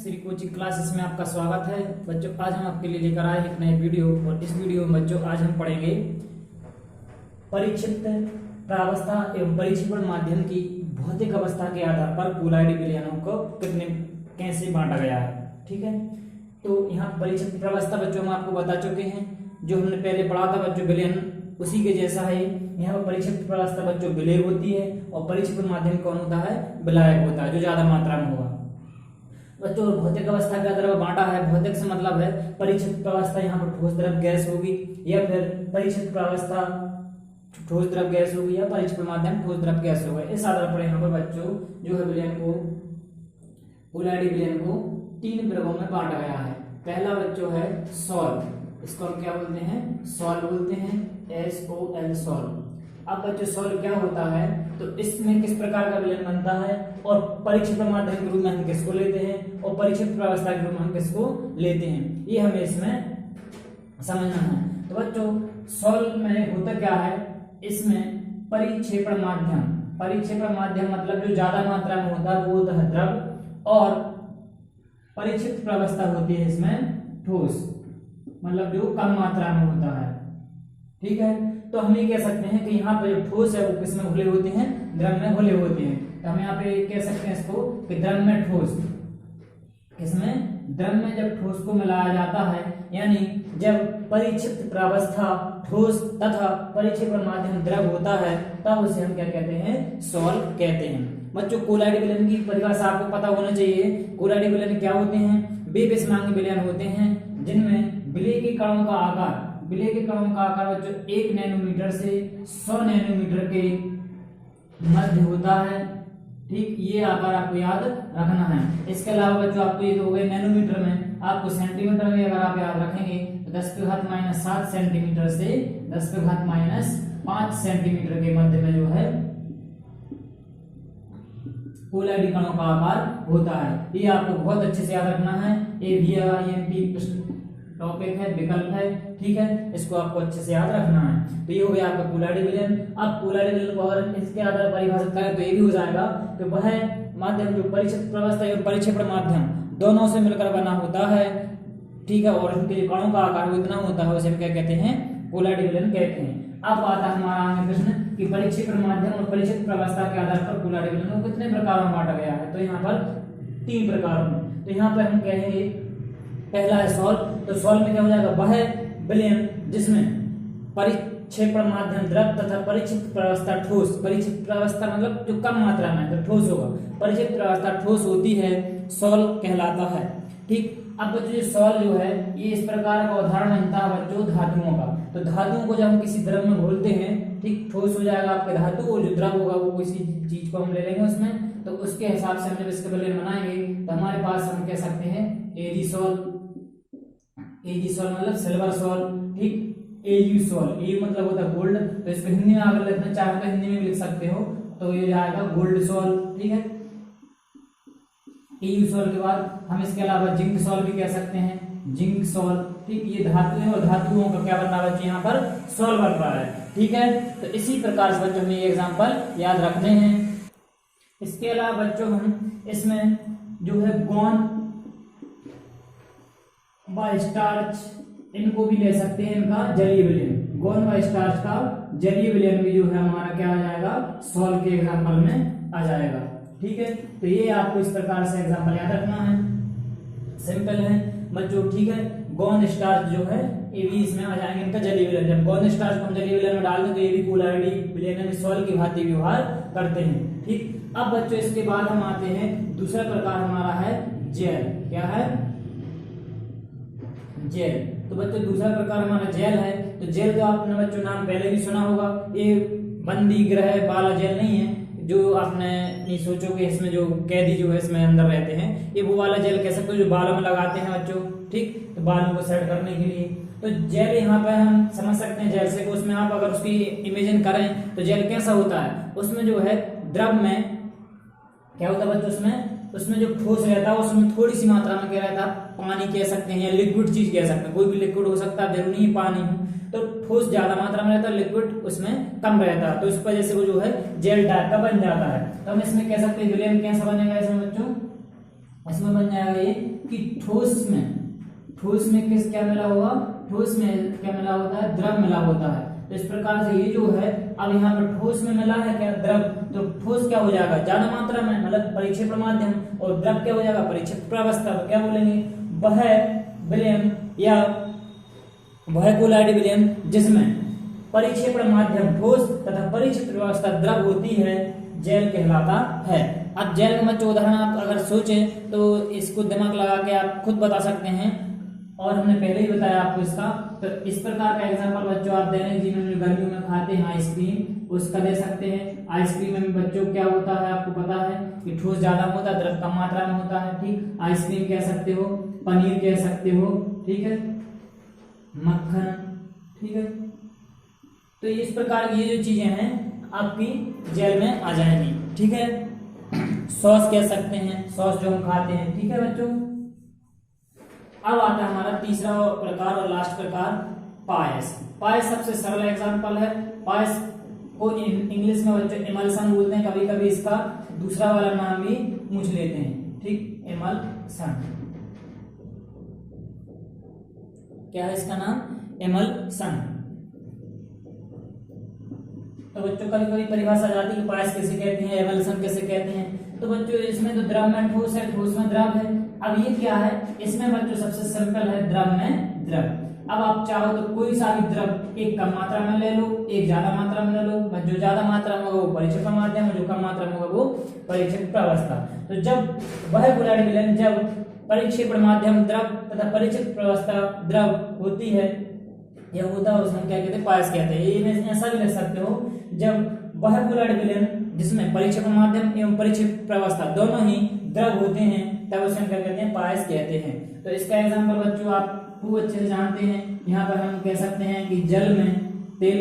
Shri coaching classes में आपका स्वागत है। बच्चों आज हम आपके लिए लेकर आए एक नए वीडियो और इस वीडियो में बच्चों आज हम पढ़ेंगे परिक्षिप्त प्रावस्था एवं परिक्षेपण माध्यम की भौतिक अवस्था के आधार पर कुलाइडी विलयनों को कैसे बांटा गया है। ठीक है, तो यहाँ परिक्षिप्त प्रावस्था बच्चों हम आपको बता चुके हैं, जो हमने पहले पढ़ा था बच्चों विलयन उसी के जैसा है। यहाँ पर परिक्षिप्त प्रावस्था बच्चों विलय होती है और परिक्षेपण माध्यम कौन होता है, विलायक होता है, जो ज्यादा मात्रा में होगा। बच्चों भौतिक अवस्था के आधार पर बांटा है। भौतिक से मतलब है परिक्षिप्त प्रावस्था यहाँ पर ठोस द्रव गैस होगी, या फिर परिक्षिप्त प्रावस्था ठोस द्रव गैस होगी, या परिक्षेपण माध्यम ठोस द्रव गैस होगा। इस आधार पर यहाँ पर बच्चों जो है विलयन को कुलाइडी विलयन को तीन वर्गों में बांटा गया है। पहला बच्चों है सॉल्व, इसको हम क्या बोलते हैं, सॉल्व बोलते हैं, SOL सॉल्व। अब बच्चों सॉल्व क्या होता है, तो इसमें किस प्रकार का विलयन बनता है और परिक्षेपण माध्यम के रूप में हम किसको लेते हैं और परिक्षिप्त प्रावस्था के रूप में हम किसको लेते हैं, ये हमें इसमें समझना है। तो बच्चों सॉल्व में होता क्या है, इसमें परिक्षेपण माध्यम मतलब जो ज्यादा मात्रा में होता है वो होता है द्रव, और परिक्षिप्त प्रावस्था होती है इसमें ठोस, मतलब जो कम मात्रा में होता है। ठीक है, तो हम ये कह सकते हैं कि यहाँ पे जो ठोस है वो किसमें घुले होते हैं, द्रव में घुले होते हैं। तो हम यहाँ पे कह सकते हैं इसको कि द्रव में ठोस, किसमें, द्रव में जब ठोस को मिलाया जाता है, यानी जब परिक्षिप्त प्रावस्था ठोस तथा परिक्षेपण माध्यम द्रव होता है, तब उसे हम क्या कहते हैं, सॉल्व कहते हैं। बच्चों कुलाइडी विलयन की परिभाषा आपको पता होना चाहिए। कुलाइडी विलयन क्या होते हैं, वे विषमांगी विलयन होते हैं जिनमें विलय के कणों का आकार बच्चों 1 नैनोमीटर से 100 नैनोमीटर के मध्य होता है। ठीक, ये आकार आपको याद रखना है। इसके अलावा बच्चों आपको ये तो हो गए नैनोमीटर में, आपको सेंटीमीटर में अगर आप याद रखेंगे तो 10⁻⁻7 सेंटीमीटर से 10⁻⁻5 सेंटीमीटर के मध्य में जो है कुलाइडी कणों का आकार होता है। ये आपको बहुत अच्छे से याद रखना है। AVIMP टॉपिक है, विकल्प है। ठीक है, इसको आपको अच्छे से याद रखना है। तो ये हो गया आपका कुलाइडी विलयन। अब कुलाइडी विलयन को अगर इसके आधार पर परिभाषित करें तो ये भी हो जाएगा कि वह माध्यम जो परिक्षिप्त प्रावस्था और परिक्षेपण माध्यम दोनों से मिलकर बना होता है। ठीक है, और उनके कणों का आकार इतना होता है, उसे हम क्या कहते हैं, कुलाइडी विलयन कहते हैं। अब आता है हमारा आगे प्रश्न कि परिक्षेपण माध्यम और परिक्षिप्त प्रावस्था के आधार पर कुलाइडी विलयन को कितने प्रकारों में बांटा गया है, तो यहाँ पर 3 प्रकारों में। तो यहाँ पर हम कहेंगे पहला है सॉल्व। तो सॉल्व में क्या हो जाएगा, वह विलयन जिसमें परिक्षेपण माध्यम द्रव तथा परिक्षिप्त प्रावस्था ठोस, परिक्षिप्त प्रावस्था मतलब जो कम मात्रा में तो ठोस होगा, परिक्षिप्त प्रावस्था ठोस होती है, सॉल्व कहलाता है। ठीक, अब बच्चों ये सॉल्व जो है ये इस प्रकार का उदाहरण बनता है बच्चों धातुओं का। तो धातुओं को जब हम किसी द्रव में घोलते हैं, ठीक, ठोस हो जाएगा आपका धातु, और जो द्रव होगा वो किसी चीज को हम ले लेंगे उसमें, तो उसके हिसाब से हम जब इसके विलयन बनाएंगे तो हमारे पास हम कह सकते हैं AG सॉल्व मतलब सिल्वर सॉल्व। ठीक, AU सॉल्व, AU मतलब होता है गोल्ड, तो इसको हिंदी में अगर लिखना चाहे तो हिंदी में लिख सकते हो, तो ये आएगा गोल्ड सॉल्व। ठीक है, AU सॉल्व के बाद हम इसके अलावा जिंक सॉल्व भी कह सकते हैं, जिंक सॉल्व। ठीक, ये धातु है और धातुओं का क्या बन रहा है बच्चों, यहाँ पर सॉल्व बन रहा है। ठीक है, तो इसी प्रकार से बच्चों हमें ये एग्जांपल याद रखने हैं। इसके अलावा बच्चों हम इसमें जो है गौन व स्टार्च, इनको भी ले सकते हैं, इनका जलीय विलयन, गौन व स्टार्च का जलीय विलयन भी जो है हमारा क्या आ जाएगा, सॉल्व के एग्जांपल में आ जाएगा। ठीक है, तो ये आपको इस प्रकार से एग्जांपल याद रखना है, सिंपल है बच्चों। ठीक है, गौन स्टार्च जो है ये भी इसमें आ जाएंगे, इनका जलीय विलयन। जब गौन स्टार्च को हम जलीय विलयन में डाल दें तो ये भी कुलाइडी विलयन में सॉल्व की भांति व्यवहार करते हैं। ठीक, अब बच्चों इसके बाद हम आते हैं दूसरा प्रकार हमारा है जेल। क्या है, जेल। तो बच्चों दूसरा प्रकार हमारा जेल है। तो जेल का आपने बच्चों नाम पहले भी सुना होगा, ये बंदी गृह वाला जेल नहीं है जो आपने नहीं सोचो कि इसमें जो कैदी जो है इसमें अंदर रहते हैं, ये वो वाला जेल कह सकते हो जो बालों में लगाते हैं बच्चों। ठीक, तो बालों को सेट करने के लिए। तो जेल यहाँ पर हम समझ सकते हैं जेल से को, उसमें आप अगर उसकी इमेजिन करें तो जेल कैसा होता है, उसमें जो है द्रव में क्या होता है बच्चों, उसमें जो ठोस रहता है उसमें थोड़ी सी मात्रा में क्या रहता है, पानी कह सकते हैं या लिक्विड चीज कह सकते हैं, कोई भी लिक्विड हो सकता है, जरूरी नहीं पानी हो। तो ठोस ज्यादा मात्रा में रहता है, लिक्विड उसमें कम रहता है, तो इस वजह से वो जो है जेल टाइप का बन जाता है। तो हम इसमें कह सकते हैं विलयन कैसा बनेगा इसमें बच्चों, इसमें बन जाएगा ये कि ठोस में किस क्या मिला होगा, ठोस में क्या मिला होता है, द्रव मिला होता है। तो इस प्रकार से ये जो है, अब यहाँ पर ठोस में मिला है क्या, द्रव, तो ठोस क्या हो जाएगा, ज्यादा मात्रा में, मतलब परिक्षेपण माध्यम, और द्रव क्या हो जाएगा, परिक्षेपण प्रावस्था। तो क्या बोलेंगे, वह विलयन या वह कोलाइड विलयन जिसमें परिक्षेपण माध्यम ठोस तथा परिक्षेपण प्रावस्था द्रव होती है, जैल कहलाता है। अब जैल का बच्चों उदाहरण आप अगर सोचें तो इसको दिमाग लगा के आप खुद बता सकते हैं, और हमने पहले ही बताया आपको इसका। तो इस प्रकार का एग्जांपल बच्चों आप दैनिक जीवन में गर्मियों में खाते हैं आइसक्रीम, उसका दे सकते हैं। आइसक्रीम में बच्चों क्या होता है, आपको पता है कि ठोस ज्यादा होता है, द्रव कम मात्रा में होता है। ठीक, आइसक्रीम कह सकते हो, पनीर कह सकते हो, ठीक है, मक्खन, ठीक है। तो इस प्रकार की ये जो चीजें हैं आपकी जेल में आ जाएंगी, ठीक है। सॉस कह सकते हैं, सॉस जो हम खाते हैं, ठीक है बच्चों। अब आता है हमारा तीसरा प्रकार और लास्ट प्रकार, पायस। पायस सबसे सरल एग्जांपल है। पायस को इंग्लिश में बच्चों इमल्सन बोलते हैं, कभी कभी इसका दूसरा वाला नाम भी पूछ लेते हैं, ठीक, इमल्सन। क्या है इसका नाम, इमल्सन। तो बच्चों कभी कभी परिभाषा जाती है कि पायस कैसे कहते हैं, इमल्सन कैसे कहते हैं। तो बच्चों इसमें तो द्रव में ठोस है, ठोस में द्रव है। अब ये क्या है, इसमें बच्चों सबसे सिंपल है, द्रव में द्रव। अब आप चाहो तो कोई सा भी द्रव एक कम मात्रा में ले लो, एक ज्यादा मात्रा में ले लो। जो ज्यादा मात्रा में होगा वो परिक्षेपण माध्यम, जो कम मात्रा में होगा वो परिक्षेपण प्रावस्था। तो जब वह कोलाइड विलयन जब परिक्षेपण माध्यम द्रव तथा परिक्षेपण प्रावस्था द्रव होती है या होता है, उसमें क्या कहते हैं, पायस कहते हैं। ये ऐसा भी लिख सकते हो, जब वह कोलाइड विलयन जिसमें परिक्षेपण माध्यम एवं परिक्षेपण प्रावस्था दोनों ही द्रव होते हैं, तब उसे हम क्या कहते हैं, पायस कहते हैं। तो इसका एग्जांपल बच्चों आप खूब अच्छे से जानते हैं। यहाँ पर हम कह सकते हैं कि जल में तेल,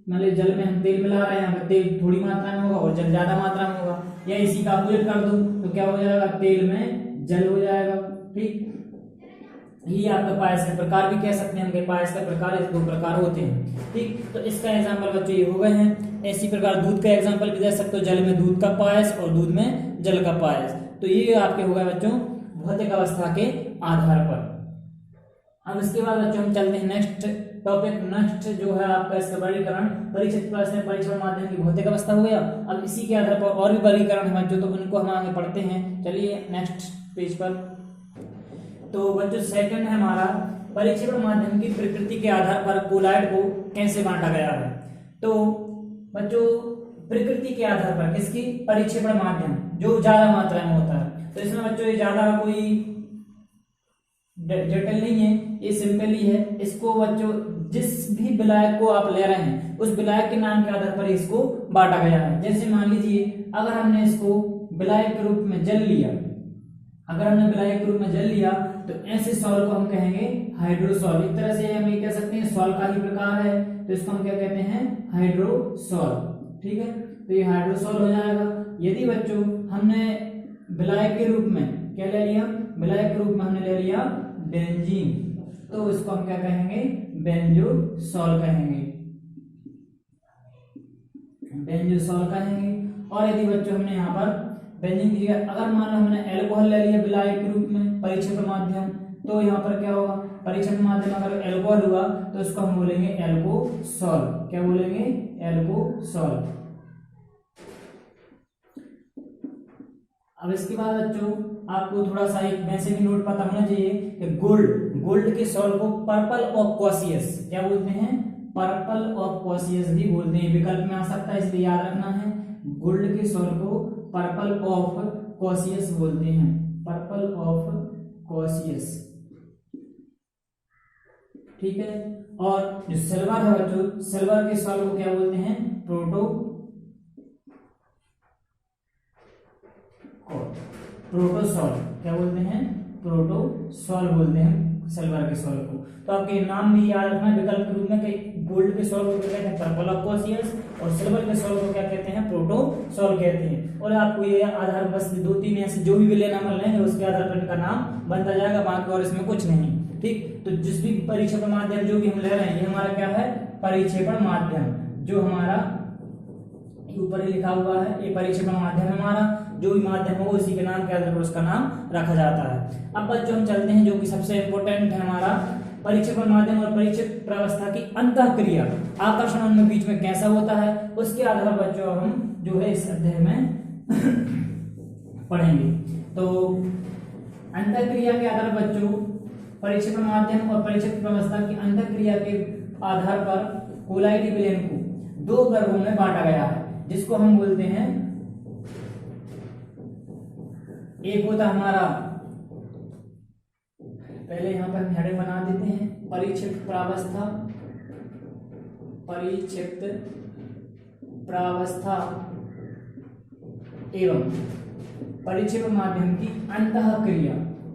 मतलब जल में हम तेल मिला रहे हैं, यहाँ पर तेल थोड़ी मात्रा में होगा और जल ज्यादा मात्रा में होगा, या इसी का अपोजिट कर दूं तो क्या हो जाएगा, तेल में जल हो जाएगा। ठीक, ये आपका पायस का प्रकार भी कह सकते हैं हम, पायस का प्रकार, इस दो प्रकार होते हैं। ठीक, तो इसका एग्जांपल बच्चों ये हो गए हैं। इसी प्रकार दूध का एग्जांपल भी दे सकते हो, जल में दूध का पायस और दूध में जल का पायस। तो ये आपके हो गए बच्चों भौतिक अवस्था के आधार पर। अब इसके बाद बच्चों हम चलते हैं नेक्स्ट टॉपिक। नेक्स्ट जो है आपका इसका वर्गीकरण, परिक्षेपण प्रावस्था परिक्षेपण माध्यम की भौतिक अवस्था हो गया। अब इसी के आधार पर और भी वर्गीकरण है बच्चों, तो उनको हम आगे पढ़ते हैं। चलिए नेक्स्ट पेज पर। तो बच्चों सेकंड है हमारा, परिक्षेपण माध्यम की प्रकृति के आधार पर कोलाइड को कैसे बांटा गया है। तो बच्चों प्रकृति के आधार पर किसकी, परिक्षेपण माध्यम जो ज्यादा मात्रा में होता है। तो इसमें बच्चों ये ज्यादा कोई जटिल नहीं है, ये सिंपल ही है। इसको बच्चों जिस भी विलायक को आप ले रहे हैं उस विलायक के नाम के आधार पर इसको बांटा गया है। जैसे मान लीजिए अगर हमने इसको विलायक के रूप में जल लिया, अगर हमने विलायक के रूप में जल लिया तो ऐसे सॉल्ट को हम कहेंगे हाइड्रोसॉल। एक तरह से हम ये कह सकते हैं सॉल्ट का ही प्रकार है, तो इसको हम क्या कहते हैं, हाइड्रोसॉल। ठीक है, तो ये हाइड्रोसॉल हो जाएगा। यदि बच्चों हमने विलायक के रूप में क्या ले लिया, विलायक के रूप में हमने ले लिया बेंजीन, तो इसको हम क्या कहेंगे, बेंजोसॉल कहेंगे, बेंजोसॉल कहेंगे। और यदि बच्चों हमने यहाँ पर बेंजीन की जगह अगर मान लो हमने एल्कोहल ले लिया विलायक के रूप में परिक्षेपण माध्यम, तो यहाँ पर क्या होगा, परिक्षेपण माध्यम अगर एल्कोहल हुआ तो इसको हम बोलेंगे एल्कोसॉल। क्या बोलेंगे, एल्कोसॉल। अब इसके बाद बच्चों आपको थोड़ा सा एक वैसे भी नोट पता होना चाहिए कि गोल्ड के सॉल्ट को पर्पल ऑफ कॉसियस क्या बोलते हैं, पर्पल ऑफ कॉसियस भी बोलते हैं। विकल्प में आ सकता है, इसलिए याद रखना है। गोल्ड के सॉल्ट को पर्पल ऑफ कॉसियस बोलते हैं, पर्पल ऑफ कॉसियस। ठीक है, और जो सिल्वर है बच्चों, सिल्वर के सॉल्ट को क्या बोलते हैं, प्रोटोसॉल। क्या बोलते हैं, प्रोटोसॉल बोलते हैं सिल्वर के सॉल्ट को। तो आपके नाम भी याद रखना विकल्प के रूप में कि गोल्ड के सॉल्ट को क्या कहते हैं, पर्पल ऑफ कॉसियस, और सिल्वर के सॉल्ट को क्या कहते हैं, प्रोटोसॉल कहते हैं। और आपको ये आधार बस 2-3 ऐसे जो भी विलय नाम लेंगे उसके आधार पर इनका नाम बनता जाएगा, बाकी और इसमें कुछ नहीं। ठीक, तो जिस भी परिक्षेपण माध्यम जो भी हम ले रहे हैं ये हमारा क्या है, परिक्षेपण माध्यम। जो हमारा ऊपर ही लिखा हुआ है ये परिक्षेपण माध्यम हमारा। जो भी माध्यम हो उसी के नाम के आधार पर उसका नाम रखा जाता है। अब बच्चों हम चलते हैं जो कि सबसे इंपॉर्टेंट है हमारा परिक्षेपण माध्यम और परिक्षेप प्रावस्था की अंतःक्रिया, आकर्षण उनके बीच में कैसा होता है, उसके आधार पर बच्चों हम जो है इस अध्याय में पढ़ेंगे। तो अंतःक्रिया के आधार पर बच्चों परिक्षेपण माध्यम और परिक्षेप प्रावस्था की अंतःक्रिया के आधार पर कोलाइडी विलयन को दो वर्गों में बांटा गया है, जिसको हम बोलते हैं, एक होता हमारा, पहले यहां पर हेडिंग बना देते हैं, परिक्षेप्त प्रावस्था, परिक्षेप्त प्रावस्था एवं परिक्षेप माध्यम की अंतःक्रिया।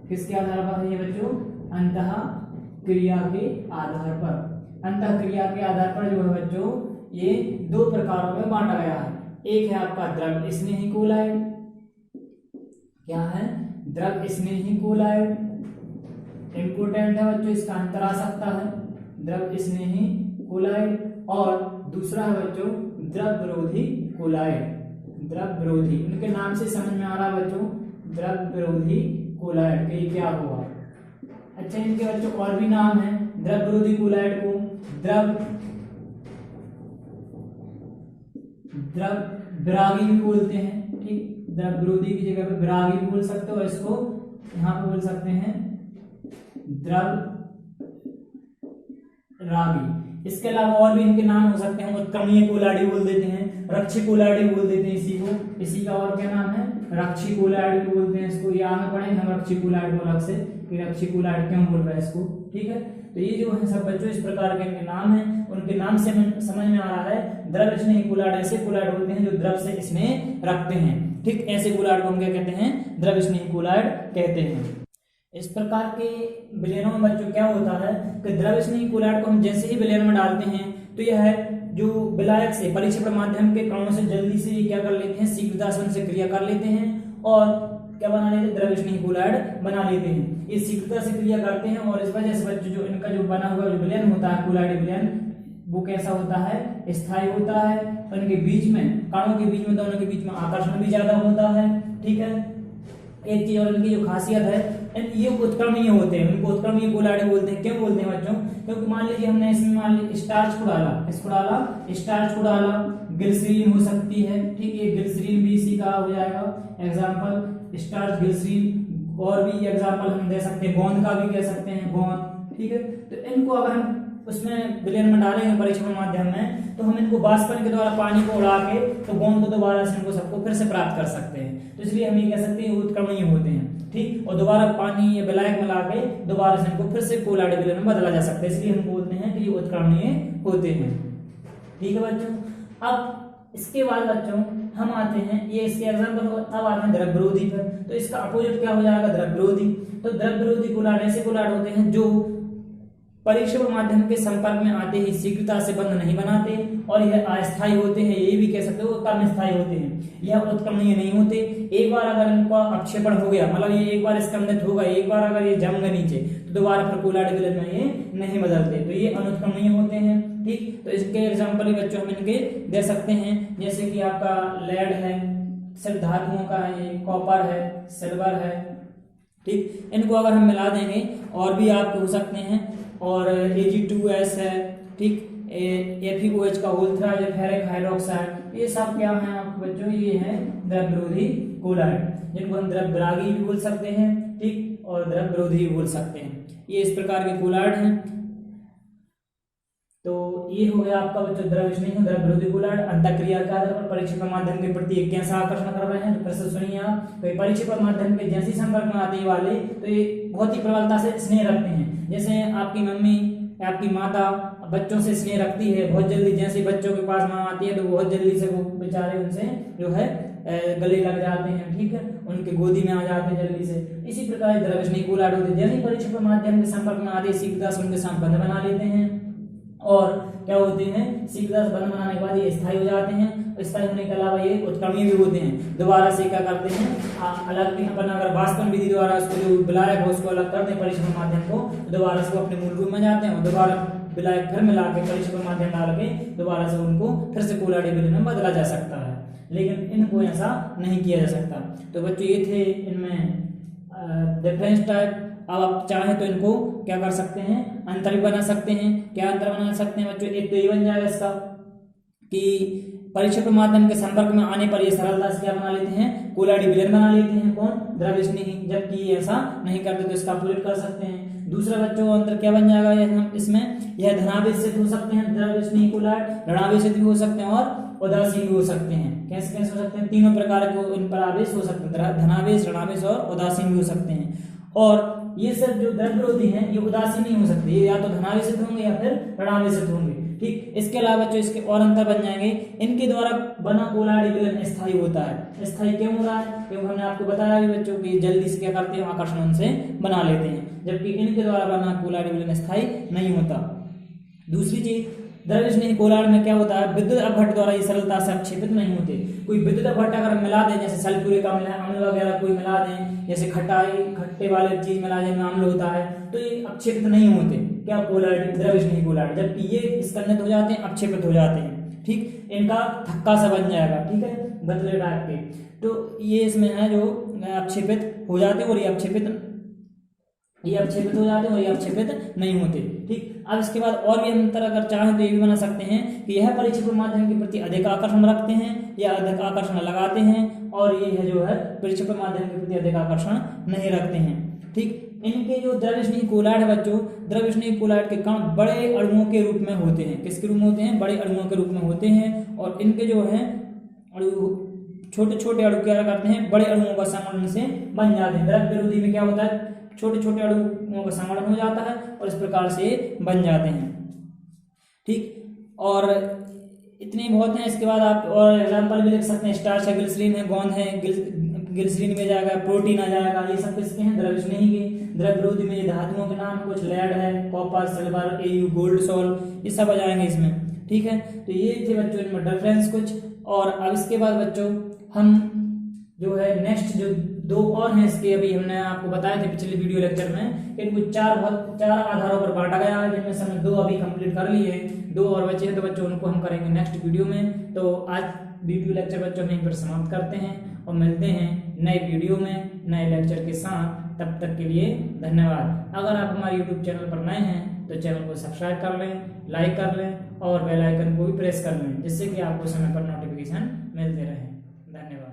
किसके आधार पर है ये बच्चों? अंतःक्रिया के आधार पर। अंतःक्रिया के आधार पर जो है बच्चों ये दो प्रकारों में बांटा गया है। एक है आपका द्रव स्नेही कोलाइड, क्या है? द्रव स्नेही कोलाइड, इंपोर्टेंट है बच्चों, इसका अंतर आ सकता है, द्रव स्नेही कोलाइड। और दूसरा है बच्चों द्रव विरोधी कोलाइड, द्रव विरोधी, इनके नाम से समझ में आ रहा है बच्चों, द्रव विरोधी कोलाइड के क्या हुआ। अच्छा, इनके बच्चों और भी नाम है, द्रव विरोधी कोलाइड को द्रव विरागी भी बोलते हैं, ठीक, द्रव विरोधी की जगह पे विरागी भी बोल सकते हो, इसको यहाँ पे बोल सकते हैं द्रव रागी। इसके अलावा और भी इनके नाम हो सकते हैं, उत्क्रमणीय कोलाइड बोल देते हैं, रक्षी कोलाइड बोल देते हैं इसी को, इसी का और क्या नाम है? रक्षी कोलाइड भी बोलते हैं इसको, ये आगे पढ़ेंगे हम रक्षी कोलाइड को अलग से कि रक्षी कोलाइड क्यों बोल रहा है इसको, ठीक है। तो ये जो है सब बच्चों इस प्रकार के इनके नाम हैं, उनके नाम से समझ में आ रहा है द्रव स्नेही कोलाइड ऐसे कोलाइड होते हैं जो द्रव से स्नेह रखते हैं, ठीक, ऐसे कोलाइड को हम क्या कहते हैं? द्रव स्नेही कोलाइड कहते हैं। इस प्रकार के विलयनों में बच्चों क्या होता है कि द्रव स्नेही कोलाइड को हम जैसे ही विलयन में डालते हैं तो यह जो विलायक से परिक्षेपण माध्यम के कणों से जल्दी से ये क्या कर लेते हैं? शीघ्रता से उनसे क्रिया कर लेते हैं और क्या बना लेते हैं? द्रव स्नेही कोलाइड बना लेते हैं। ये शीघ्रता से क्रिया करते हैं और इस वजह से बच्चों जो इनका जो बना हुआ जो विलयन होता है कोलाइड विलयन, वो कैसा होता है? स्थायी होता है। उनके बीच में, कणों के बीच में, दोनों के बीच में आकर्षण भी ज्यादा होता है, ठीक है। एक चीज और इनकी जो खासियत है, ये उत्क्रमणीय होते हैं, उनको उत्क्रमणीय कोलाइड बोलते हैं। क्यों बोलते हैं बच्चों? क्योंकि मान लीजिए हमने इसमें मान लीजिए स्टार्च को डाला, इसको डाला, स्टार्च को डाला, ग्लिसरीन हो सकती है, ठीक, ये ग्लिसरीन भी इसी का हो जाएगा एग्जाम्पल, स्टार्च ग्लिसरीन। और भी एग्जाम्पल हम दे सकते हैं, गोंद का भी कह सकते हैं, गोंद, ठीक है। तो इनको अगर हम उसमें विलयन में डालेंगे परिक्षेपण माध्यम में तो हम इनको वाष्पन के द्वारा पानी को उड़ा के तो गोंद को दोबारा से इनको सबको फिर से प्राप्त कर सकते हैं। तो इसलिए हम ये कह सकते हैं उत्क्रमणीय होते हैं, ठीक, और दोबारा पानी या विलायक मिला के दोबारा से इनको फिर से कोलाइड विलयन में बदला जा सकता है, इसलिए हम बोलते हैं कि ये उत्क्रमणीय होते हैं, ठीक है बच्चों। अब इसके बाद बच्चों हम आते हैं, ये इसके एग्जाम्पल, अब आते हैं द्रव विरोधी पर। तो इसका अपोजिट क्या हो जाएगा? द्रव विरोधी। तो द्रव विरोधी कोलाइड ऐसे कोलाइड होते हैं जो परिक्षेपण माध्यम के संपर्क में आते ही शीघ्रता से बंध नहीं बनाते और यह अस्थायी होते हैं, ये भी कह सकते हो कम स्थायी होते हैं, यह उत्क्रमणीय नहीं होते। एक बार अगर इनका अपक्षेपण हो गया, मतलब ये एक बार स्कंदित हो गए, एक बार अगर ये जम गए नीचे तो दोबारा फिर कोलाइड विलयन में ये नहीं बदलते, तो ये अनुत्क्रमणीय होते हैं, ठीक। तो इसके एग्जाम्पल बच्चों हम इनके दे सकते हैं, जैसे कि आपका लेड है, सिर्फ धातुओं का है, ये कॉपर है, सिल्वर है, ठीक। इनको अगर हम मिला देंगे और भी आप हो सकते हैं, और Ag2S है, ठीक, FeOH का होल्थरा या फेरिक हाइड्रोक्साइड, ये सब क्या है आपको बच्चों? ये है द्रव विरोधी कोलाइड, जिनको हम द्रव विरागी भी बोल सकते हैं, ठीक, और द्रव विरोधी भी बोल सकते हैं। ये इस प्रकार के कोलाइड हैं। तो ये हो गया आपका बच्चों द्रव स्नेही द्रव विरोधी कोलाइड। अंतःक्रिया के आधार पर परिक्षेपण माध्यम के प्रति कैसा आकर्षण कर रहे हैं, तो फिर से सुनिए आप। तो परिक्षेपण माध्यम के जैसे संपर्क में आते वाले तो ये बहुत ही प्रबलता से स्नेह रखते हैं। जैसे आपकी मम्मी, आपकी माता बच्चों से स्नेह रखती है बहुत जल्दी, जैसे बच्चों के पास माँ आती है तो बहुत जल्दी से वो बेचारे उनसे जो है गले लग जाते हैं, ठीक है, उनके गोदी में आ जाते हैं जल्दी से। इसी प्रकार द्रव स्नेही कोलाइड होते हैं, जैसे परिक्षेपण माध्यम के संपर्क में आते शीघ्रता से उनके साथ बंध बना लेते हैं और क्या होते हैं? शीघ्रता से बंध बनाने के बाद ये स्थायी हो जाते हैं। स्थायी होने के अलावा ये उत्क्रमणीय भी होते हैं। दोबारा से क्या करते हैं? अलग अपन अगर वाष्पन विधि द्वारा उसको जो विलायक है उसको अलग कर दें परिक्षेपण माध्यम को, दोबारा से वो अपने मूल रूप में जाते हैं और दोबारा विलायक फिर मिला के परिक्षेपण माध्यम डाल के दोबारा से उनको फिर से कोलाइड विलयन में बदला जा सकता है। लेकिन इनको ऐसा नहीं किया जा सकता। तो बच्चों ये थे इनमें डिफरेंस टाइप। अब आप चाहें तो इनको क्या कर सकते हैं, अंतर भी बना सकते हैं। क्या अंतर बना सकते हैं बच्चों, एक तो ये बन जाएगा इसका कि परिक्षेपण माध्यम के संपर्क में आने पर ये सरलता से क्या बना लेते हैं, कोलाइड विलयन बना लेते हैं, कौन, द्रव्य स्नेही, जबकि ये ऐसा नहीं करते तो इसका अपोजिट कर सकते हैं। दूसरा बच्चों अंतर क्या बन जाएगा हम इसमें, यह धनावेशित हो सकते हैं द्रव्य स्नेही कोलाइड, ऋणावेशित भी हो सकते हैं और उदासीन भी हो सकते हैं। कैसे कैसे हो सकते हैं, तीनों प्रकार के इन पर आवेश हो सकते हैं, धनावेश, ऋणावेश और उदासीन भी हो सकते हैं। और ये सब जो द्रव्य विरोधी हैं ये उदासीन नहीं हो सकते, ये या तो धनावेशित होंगे या फिर ऋणावेशित होंगे। ठीक, इसके अलावा बच्चों इसके और अंतर बन जाएंगे, इनके द्वारा बना कोलाइड विलयन स्थायी होता है। स्थायी क्यों हो रहा है, क्योंकि हमने आपको बताया भी बच्चों की जल्दी से क्या करते हैं, आकर्षण उनसे बना लेते हैं, जबकि इनके द्वारा बना कोलाइड विलयन स्थायी नहीं होता। दूसरी चीज, द्रव्य स्नेही कोलाइड में क्या होता है, विद्युत अपघट्ट द्वारा ये सरलता से अपक्षेपित नहीं होते। कोई विद्युत अपघट्ट अगर मिला दें, जैसे सल्फ्यूरिक अम्ल वगैरह कोई मिला दें, जैसे खट्टे वाले चीज मिला दें, अम्ल होता है, तो ये अपक्षेपित नहीं होते, क्या, कोलाइड, द्रव्य स्नेही कोलाइड, जबकि ये स्कंदित हो जाते हैं, अपक्षेपित हो जाते हैं। ठीक, इनका थक्का सा बन जाएगा, ठीक है, गतले टाइप के। तो ये इसमें है जो अपक्षेपित हो जाते हैं और ये अपक्षेपित हो जाते हैं और ये अपक्षेपित नहीं होते। ठीक, अब इसके बाद और भी अंतर अगर चाहें तो ये भी बना सकते हैं कि यह परिक्षेपण माध्यम के प्रति अधिक आकर्षण रखते हैं या अधिक आकर्षण लगाते हैं, और ये है जो है परिक्षेपण माध्यम के प्रति अधिक आकर्षण नहीं रखते हैं। ठीक, इनके जो द्रव्य स्नेही कोलाइड है बच्चों, द्रव्य स्नेही कोलाइड के कण बड़े अणुओं के रूप में होते हैं। किसके रूप में होते हैं, बड़े अणुओं के रूप में होते हैं, और इनके जो है छोटे छोटे अणु क्या करते हैं, बड़े अणुओं का संगठन से बन जाते हैं। द्रव्य विरोधी में क्या होता है, छोटे छोटे अणुओं का संगठन हो जाता है और इस प्रकार से बन जाते हैं। ठीक, और इतने बहुत हैं। इसके बाद आप और एग्जाम्पल भी लिख सकते हैं, स्टार्च है, ग्लिसरीन है, गोंद है, ग्लिसरीन में जाएगा, प्रोटीन आ जाएगा, ये सब किसके हैं, द्रव्य स्नेही के। द्रव्य विरोधी में धातुओं के नाम कुछ लेड है, copper, silver, AU, gold, salt, ये सब आ जाएंगे इसमें। ठीक है, तो ये थे बच्चों इनमें डिफरेंस कुछ। और अब इसके बाद बच्चों हम जो है नेक्स्ट जो दो और हैं इसके, अभी हमने आपको बताया थे पिछले वीडियो लेक्चर में, इनको चार आधारों पर बांटा गया है, जिनमें से हमने दो अभी कंप्लीट कर लिए हैं, दो और बचे हैं, तो बच्चों उनको हम करेंगे नेक्स्ट वीडियो में। तो आज वीडियो लेक्चर बच्चों हम यहीं पर समाप्त करते हैं और मिलते हैं नए वीडियो में नए लेक्चर के साथ। तब तक के लिए धन्यवाद। अगर आप हमारे यूट्यूब चैनल पर नए हैं तो चैनल को सब्सक्राइब कर लें, लाइक कर लें और बेल आइकन को भी प्रेस कर लें, जिससे कि आपको समय पर नोटिफिकेशन मिलते रहे। धन्यवाद।